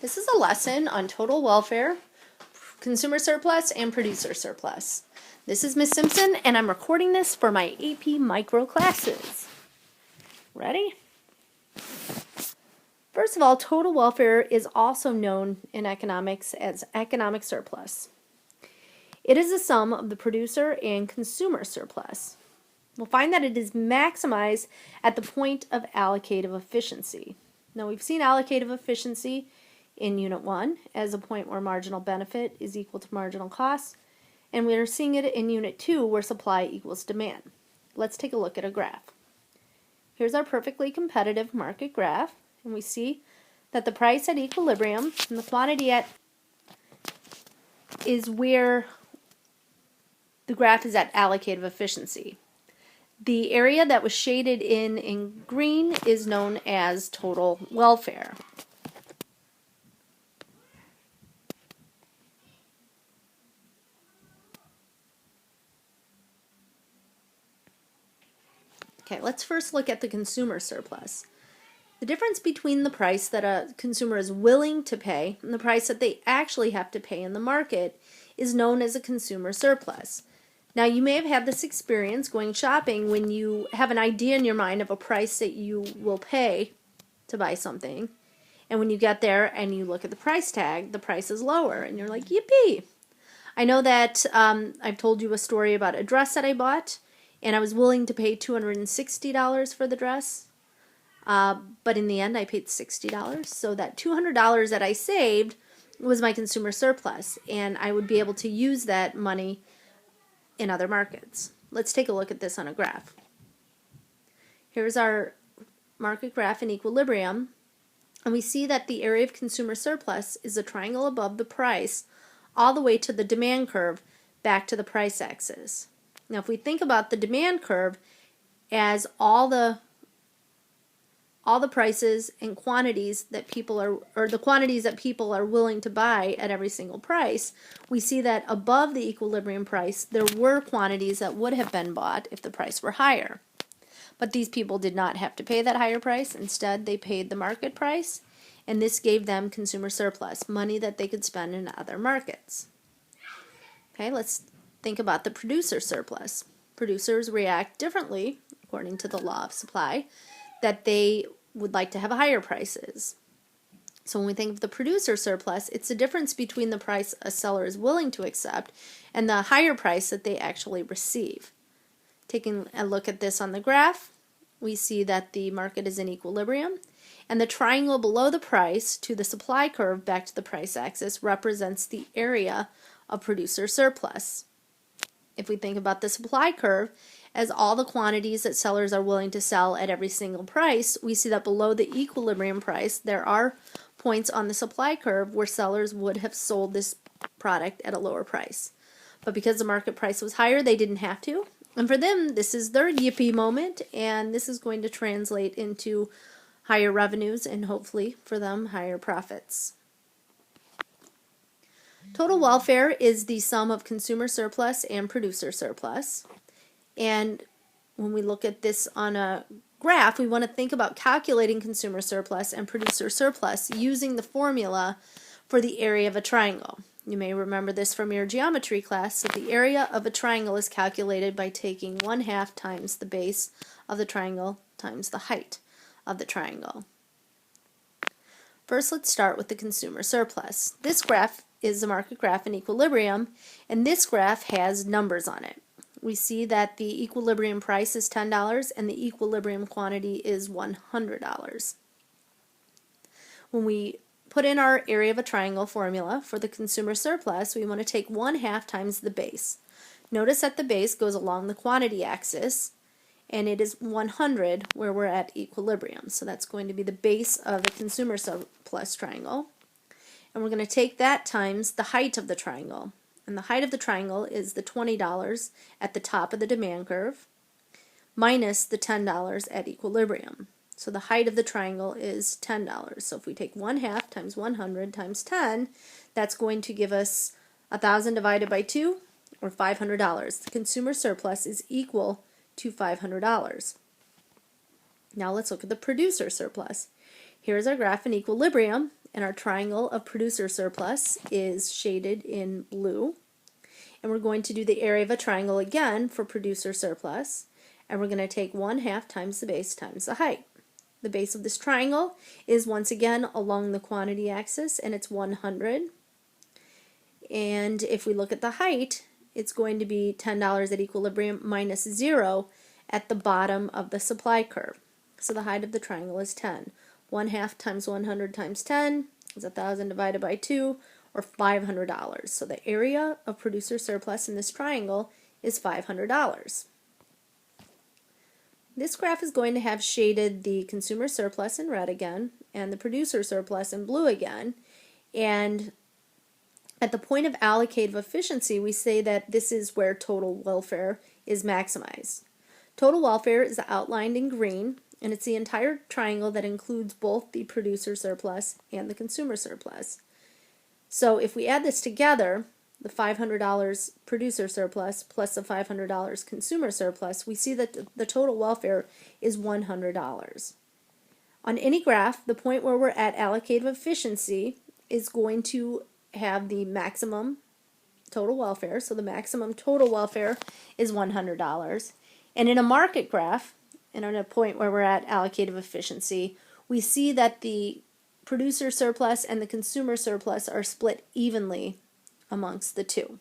This is a lesson on total welfare, consumer surplus, and producer surplus. This is Miss Simpson, and I'm recording this for my AP Micro classes. Ready? First of all, total welfare is also known in economics as economic surplus. It is the sum of the producer and consumer surplus. We'll find that it is maximized at the point of allocative efficiency. Now, we've seen allocative efficiency in Unit 1 as a point where marginal benefit is equal to marginal cost, and we're seeing it in Unit 2 where supply equals demand. Let's take a look at a graph. Here's our perfectly competitive market graph, and we see that the price at equilibrium and the quantity at is where the graph is at allocative efficiency. The area that was shaded in green is known as total welfare. Okay, let's first look at the consumer surplus. The difference between the price that a consumer is willing to pay and the price that they actually have to pay in the market is known as a consumer surplus. Now, you may have had this experience going shopping when you have an idea in your mind of a price that you will pay to buy something, and when you get there and you look at the price tag, the price is lower, and you're like, yippee! I know that I've told you a story about a dress that I bought, and I was willing to pay $260 for the dress, but in the end I paid $60. So that $200 that I saved was my consumer surplus, and I would be able to use that money in other markets. Let's take a look at this on a graph. Here's our market graph in equilibrium, and we see that the area of consumer surplus is a triangle above the price all the way to the demand curve back to the price axis. Now, if we think about the demand curve as all the prices and quantities that people are, or the quantities that people are willing to buy at every single price, we see that above the equilibrium price, there were quantities that would have been bought if the price were higher. But these people did not have to pay that higher price. Instead, they paid the market price, and this gave them consumer surplus, money that they could spend in other markets. Okay, let's think about the producer surplus. Producers react differently, according to the law of supply, that they would like to have higher prices. So when we think of the producer surplus, it's the difference between the price a seller is willing to accept and the higher price that they actually receive. Taking a look at this on the graph, we see that the market is in equilibrium, and the triangle below the price to the supply curve back to the price axis represents the area of producer surplus. If we think about the supply curve as all the quantities that sellers are willing to sell at every single price, we see that below the equilibrium price there are points on the supply curve where sellers would have sold this product at a lower price. But because the market price was higher, they didn't have to. And for them, this is their yippee moment, and this is going to translate into higher revenues and hopefully for them higher profits. Total welfare is the sum of consumer surplus and producer surplus. And when we look at this on a graph, we want to think about calculating consumer surplus and producer surplus using the formula for the area of a triangle. You may remember this from your geometry class, that the area of a triangle is calculated by taking 1/2 times the base of the triangle times the height of the triangle. First, let's start with the consumer surplus. This graph is the market graph in equilibrium, and this graph has numbers on it. We see that the equilibrium price is $10 and the equilibrium quantity is $100. When we put in our area of a triangle formula for the consumer surplus, we want to take 1/2 times the base. Notice that the base goes along the quantity axis, and it is 100 where we're at equilibrium. So that's going to be the base of the consumer surplus triangle. And we're going to take that times the height of the triangle. And the height of the triangle is the $20 at the top of the demand curve minus the $10 at equilibrium. So the height of the triangle is $10. So if we take 1/2 times 100 times 10, that's going to give us 1,000 divided by 2, or $500. The consumer surplus is equal to $500. Now let's look at the producer surplus. Here's our graph in equilibrium, and our triangle of producer surplus is shaded in blue. And we're going to do the area of a triangle again for producer surplus, and we're going to take 1/2 times the base times the height. The base of this triangle is once again along the quantity axis, and it's 100. And if we look at the height, it's going to be $10 at equilibrium minus 0 at the bottom of the supply curve. So the height of the triangle is 10. 1/2 times 100 times 10 is 1,000 divided by 2, or $500. So the area of producer surplus in this triangle is $500. This graph is going to have shaded the consumer surplus in red again and the producer surplus in blue again. And at the point of allocative efficiency, we say that this is where total welfare is maximized. Total welfare is outlined in green, and it's the entire triangle that includes both the producer surplus and the consumer surplus. So if we add this together, the $500 producer surplus plus the $500 consumer surplus, we see that the total welfare is $100. On any graph, the point where we're at allocative efficiency is going to have the maximum total welfare. So the maximum total welfare is $100. And in a market graph, and on a point where we're at allocative efficiency, we see that the producer surplus and the consumer surplus are split evenly amongst the two.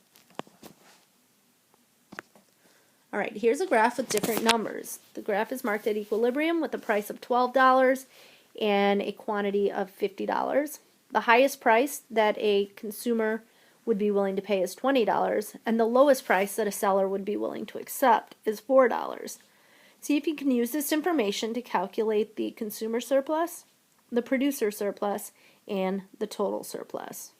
Alright, here's a graph with different numbers. The graph is marked at equilibrium with a price of $12 and a quantity of $50. The highest price that a consumer would be willing to pay is $20, and the lowest price that a seller would be willing to accept is $4. See if you can use this information to calculate the consumer surplus, the producer surplus, and the total surplus.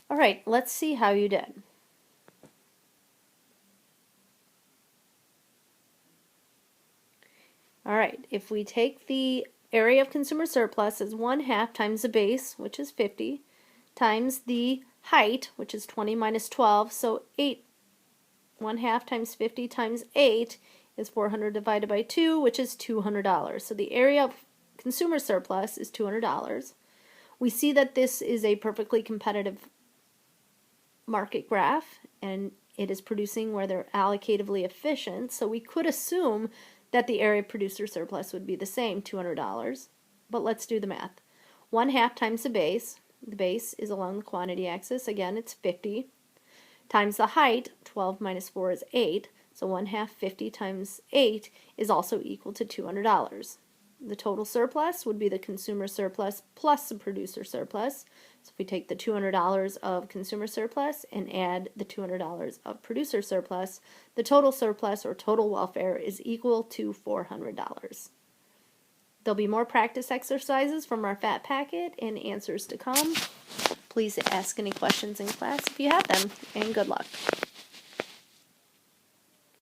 All right, let's see how you did. All right, if we take the area of consumer surplus as 1/2 times the base, which is 50, times the height, which is 20 minus 12, so 8, 1/2 times 50 times 8 is 400 divided by 2, which is $200. So the area of consumer surplus is $200. We see that this is a perfectly competitive market graph, and it is producing where they're allocatively efficient, so we could assume that the area of producer surplus would be the same, $200. But let's do the math. 1/2 times the base is along the quantity axis, again it's 50, times the height, 12 minus 4 is 8, so 1/2 50 times 8 is also equal to $200. The total surplus would be the consumer surplus plus the producer surplus. So if we take the $200 of consumer surplus and add the $200 of producer surplus, the total surplus or total welfare is equal to $400. There'll be more practice exercises from our FAT packet and answers to come. Please ask any questions in class if you have them, and good luck.